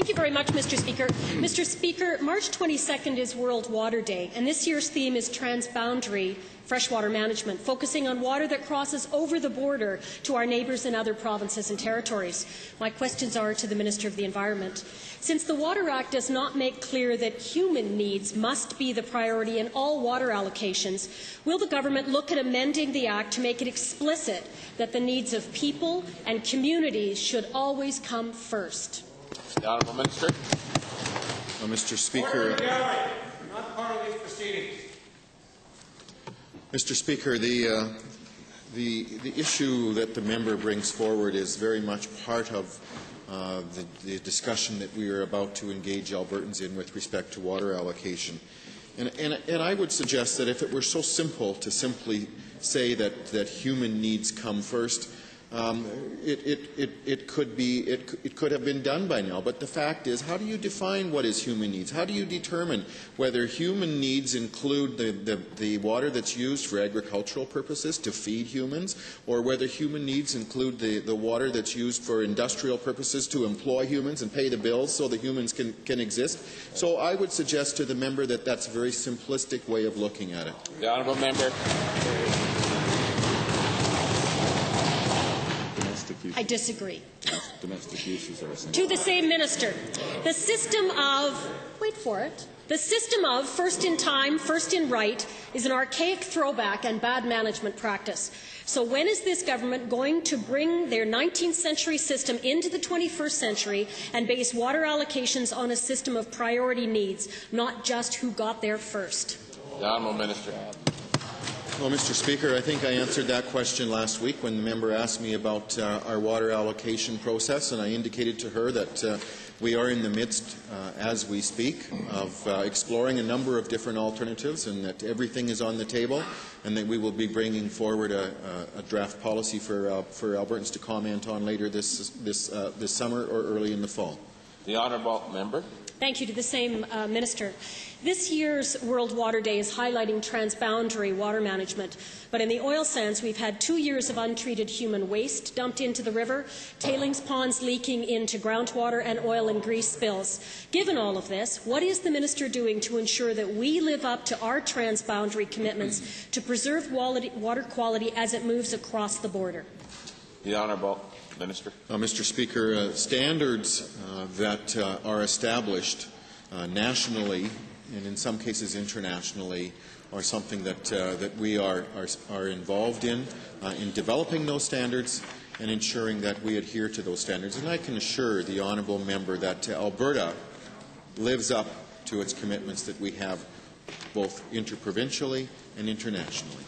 Thank you very much, Mr. Speaker. Mr. Speaker, March 22nd is World Water Day, and this year's theme is transboundary freshwater management, focusing on water that crosses over the border to our neighbours in other provinces and territories. My questions are to the Minister of the Environment. Since the Water Act does not make clear that human needs must be the priority in all water allocations, will the government look at amending the Act to make it explicit that the needs of people and communities should always come first? The Honourable Minister. Well, Mr. Speaker, not part of these proceedings. Mr. Speaker, the issue that the member brings forward is very much part of the discussion that we are about to engage Albertans in with respect to water allocation. And I would suggest that if it were so simple to simply say that human needs come first, it could have been done by now. But the fact is, how do you define what is human needs? How do you determine whether human needs include the water that's used for agricultural purposes to feed humans, or whether human needs include the water that's used for industrial purposes to employ humans and pay the bills so that humans can exist? So I would suggest to the member that that's a very simplistic way of looking at it. The Honourable Member. I disagree. Domestic uses are To the same minister, the system of, wait for it, the system of first in time, first in right is an archaic throwback and bad management practice. So when is this government going to bring their 19th century system into the 21st century and base water allocations on a system of priority needs, not just who got there first? The Honourable Minister. Well, Mr. Speaker, I think I answered that question last week when the member asked me about our water allocation process, and I indicated to her that we are in the midst, as we speak, of exploring a number of different alternatives, and that everything is on the table, and that we will be bringing forward a draft policy for Albertans to comment on later this summer or early in the fall. The Honourable Member. Thank you to the same minister. This year's World Water Day is highlighting transboundary water management, but in the oil sands we've had 2 years of untreated human waste dumped into the river, tailings ponds leaking into groundwater, and oil and grease spills. Given all of this, what is the minister doing to ensure that we live up to our transboundary commitments to preserve water quality as it moves across the border? The Honourable Minister. Mr. Speaker, standards that are established nationally and in some cases internationally are something that we are involved in developing those standards and ensuring that we adhere to those standards. And I can assure the honourable member that Alberta lives up to its commitments that we have both interprovincially and internationally.